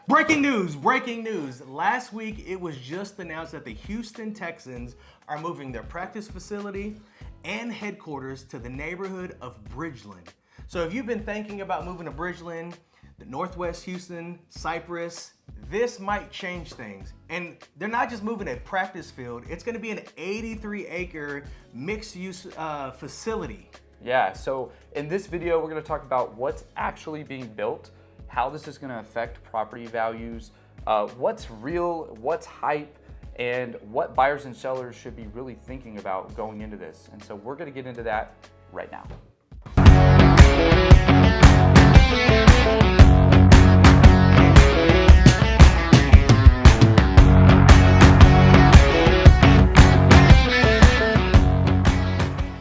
Breaking news. Last week, it was just announced that the Houston Texans are moving their practice facility and headquarters to the neighborhood of Bridgeland. So if you've been thinking about moving to Bridgeland, the Northwest Houston, Cypress, this might change things. And they're not just moving a practice field, it's gonna be an 83-acre mixed-use facility. Yeah, so in this video, we're gonna talk about what's actually being built, how this is gonna affect property values, what's real, what's hype, and what buyers and sellers should be really thinking about going into this. And so we're gonna get into that right now.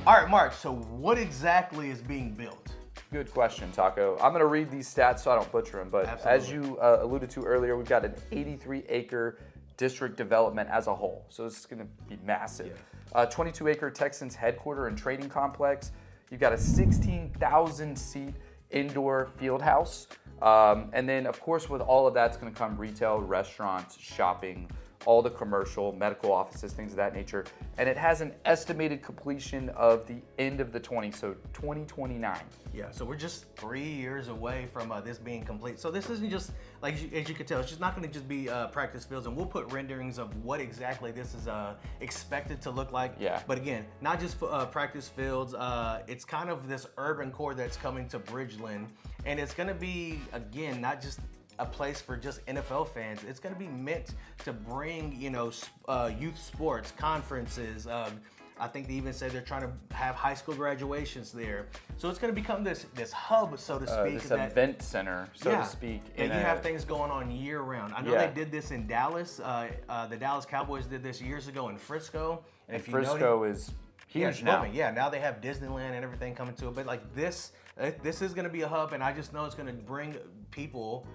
All right, Mark, so what exactly is being built? Good question, Taco. I'm gonna read these stats so I don't butcher them, but Absolutely. as you alluded to earlier, we've got an 83-acre district development as a whole. So this is gonna be massive. 22-acre Texans headquarter and trading complex. You've got a 16,000-seat indoor field house. And then, of course, with all of that, it's gonna come retail, restaurants, shopping, all the commercial, medical offices, things of that nature. And it has an estimated completion of the end of the 2029. Yeah, so we're just 3 years away from this being complete. So this isn't just, like as you can tell, it's just not gonna just be practice fields, and we'll put renderings of what exactly this is expected to look like. Yeah. But again, not just practice fields, it's kind of this urban core that's coming to Bridgeland. And it's gonna be, again, not just a place for just NFL fans. It's going to be meant to bring, youth sports, conferences. I think they even said they're trying to have high school graduations there. So it's going to become this hub, so to speak. This event center, so to speak. And you have things going on year round. I know they did this in Dallas. The Dallas Cowboys did this years ago in Frisco. And Frisco is huge now. Yeah, now they have Disneyland and everything coming to it. But like this is going to be a hub, and I just know it's going to bring people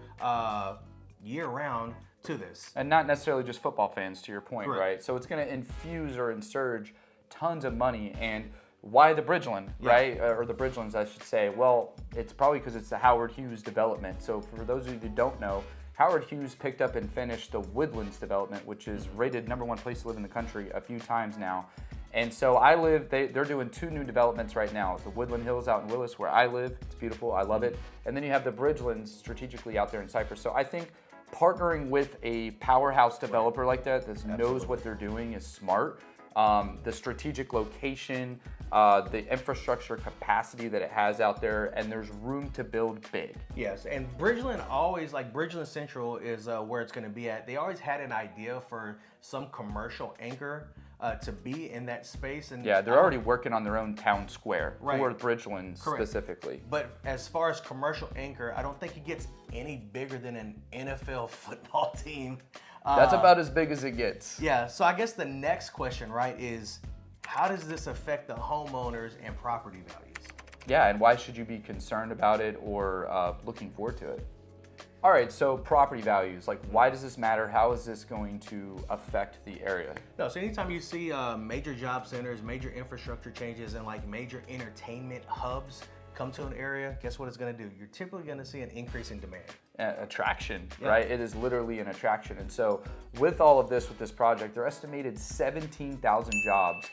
year round to this. And not necessarily just football fans, to your point, Correct. right? So it's going to infuse or insurge tons of money. And why the Bridgeland, right? Or the Bridgelands, I should say. Well, it's probably because it's the Howard Hughes development. So for those of you who don't know, Howard Hughes picked up and finished the Woodlands development, which is rated #1 place to live in the country a few times now. And so I live, they're doing 2 new developments right now. The Woodland Hills out in Willis, where I live. It's beautiful, I love it. And then you have the Bridgelands strategically out there in Cypress. So I think partnering with a powerhouse developer like that knows what they're doing is smart. The strategic location, the infrastructure capacity that it has out there, and there's room to build big. Yes, and Bridgeland always, like Bridgeland Central is where it's going to be at. They always had an idea for some commercial anchor to be in that space. And yeah, they're already working on their own town square for Bridgeland specifically. But as far as commercial anchor, I don't think it gets any bigger than an NFL football team. That's about as big as it gets. Yeah, so I guess the next question, right, is how does this affect the homeowners and property values? Yeah, and why should you be concerned about it or looking forward to it? All right, so property values, like why does this matter? How is this going to affect the area? No, so anytime you see major job centers, major infrastructure changes, and like major entertainment hubs come to an area, guess what it's gonna do? You're typically gonna see an increase in demand. Attraction, right? It is literally an attraction. And so with all of this, with this project, they're estimated 17,000 jobs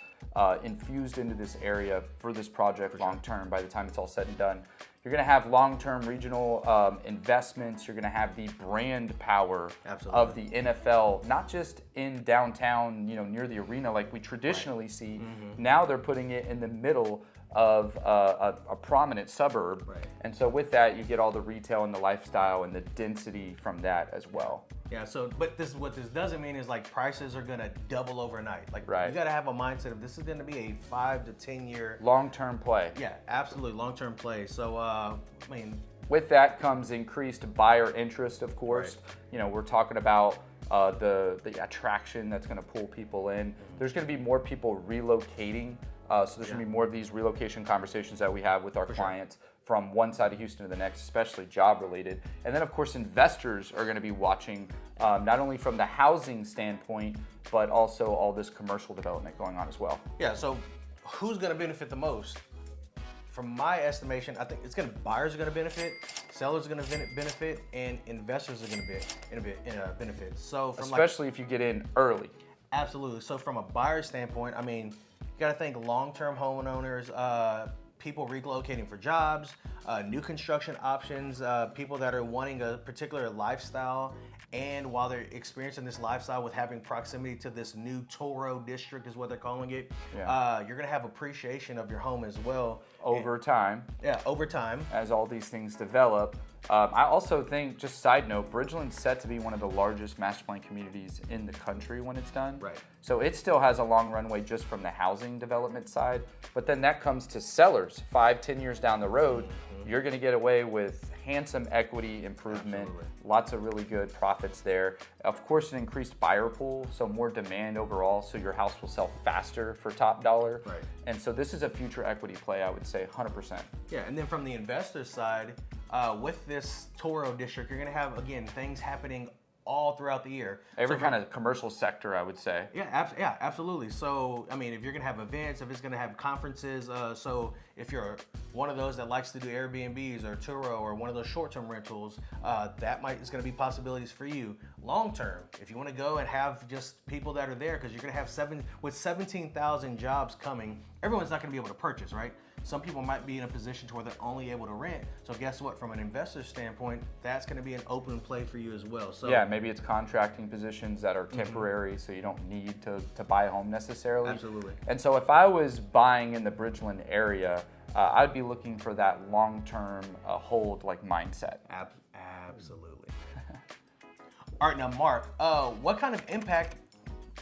infused into this area for this project long-term by the time it's all said and done. You're gonna have long-term regional investments. You're gonna have the brand power of the NFL, not just in downtown, near the arena like we traditionally see. Now they're putting it in the middle of a prominent suburb. And so with that, you get all the retail and the lifestyle and the density from that as well. Yeah, so, but what this doesn't mean is like prices are gonna double overnight. Like you gotta have a mindset of this is gonna be a 5 to 10 year long-term play. Yeah, absolutely, long-term play. So, with that comes increased buyer interest, of course. We're talking about the attraction that's gonna pull people in. There's gonna be more people relocating. So there's gonna be more of these relocation conversations that we have with our clients from one side of Houston to the next, especially job related. And then of course, investors are gonna be watching not only from the housing standpoint, but also all this commercial development going on as well. Yeah, so who's gonna benefit the most? from my estimation, I think buyers are gonna benefit, sellers are gonna benefit, and investors are gonna benefit. So especially if you get in early. Absolutely. So from a buyer standpoint, I mean, you got to think long-term homeowners, people relocating for jobs, new construction options, people that are wanting a particular lifestyle, and while they're experiencing this lifestyle with having proximity to this new torro district is what they're calling it, you're going to have appreciation of your home as well. Over time. Yeah, over time. As all these things develop. I also think, just side note, Bridgeland's set to be one of the largest master plan communities in the country when it's done. Right. So it still has a long runway just from the housing development side, but then that comes to sellers 5-10 years down the road. You're going to get away with handsome equity improvement, Absolutely. Lots of really good profits there. Of course, an increased buyer pool, so more demand overall, so your house will sell faster for top dollar. Right. And so this is a future equity play, I would say, 100%. Yeah, and then from the investor side, with this torro district, you're going to have, again, things happening all throughout the year. Every kind of commercial sector, I would say. Yeah, absolutely. So, I mean, if you're going to have events, if it's going to have conferences, so if you're one of those that likes to do Airbnbs or Turo or one of those short-term rentals, is going to be possibilities for you. Long-term, if you want to go and have just people that are there, because you're going to have 17,000 jobs coming, everyone's not going to be able to purchase, right? Some people might be in a position to where they're only able to rent. So guess what? From an investor standpoint, that's going to be an open play for you as well. So yeah, maybe it's contracting positions that are temporary, so you don't need to buy a home necessarily. Absolutely. And so if I was buying in the Bridgeland area, I'd be looking for that long-term hold like mindset. Absolutely. All right, now Mark, what kind of impact,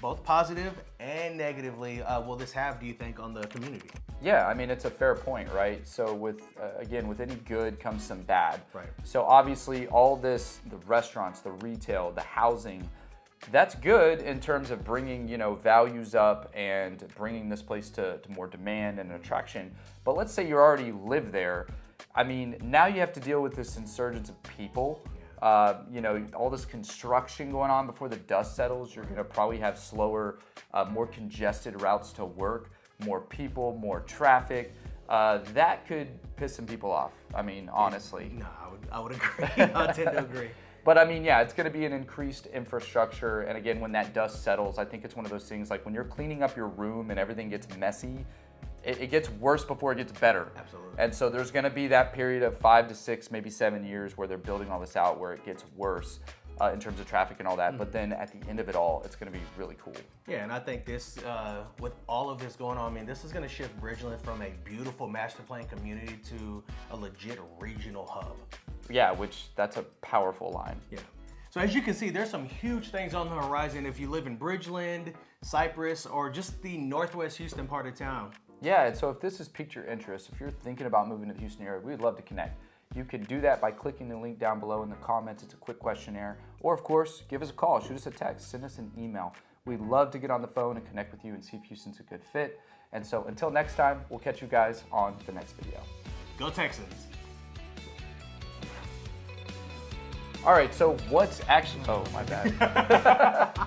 both positive and negatively, will this have, do you think, on the community? Yeah, I mean, it's a fair point, right? So with, again, with any good comes some bad. Right. So obviously all this, the restaurants, the retail, the housing, that's good in terms of bringing, values up and bringing this place to more demand and attraction. But let's say you already live there. I mean, now you have to deal with this insurgence of people. All this construction going on before the dust settles. You're going to probably have slower, more congested routes to work, more people, more traffic. That could piss some people off. I mean, honestly. No, I would agree. I tend to agree. But I mean, yeah, it's going to be an increased infrastructure. And again, when that dust settles, I think it's one of those things like when you're cleaning up your room and everything gets messy, it gets worse before it gets better. Absolutely. And so there's going to be that period of 5 to 6, maybe 7 years where they're building all this out where it gets worse in terms of traffic and all that. But then at the end of it all, it's going to be really cool. Yeah, and I think this, with all of this going on, I mean, this is going to shift Bridgeland from a beautiful master plan community to a legit regional hub. Yeah, which that's a powerful line. Yeah. So as you can see, there's some huge things on the horizon if you live in Bridgeland, Cypress, or just the Northwest Houston part of town. Yeah, and so if this has piqued your interest, if you're thinking about moving to the Houston area, we'd love to connect. You can do that by clicking the link down below in the comments. It's a quick questionnaire. Or of course, give us a call, shoot us a text, send us an email. We'd love to get on the phone and connect with you and see if Houston's a good fit. And so until next time, we'll catch you guys on the next video. Go Texans. All right, so what's actually, oh, my bad.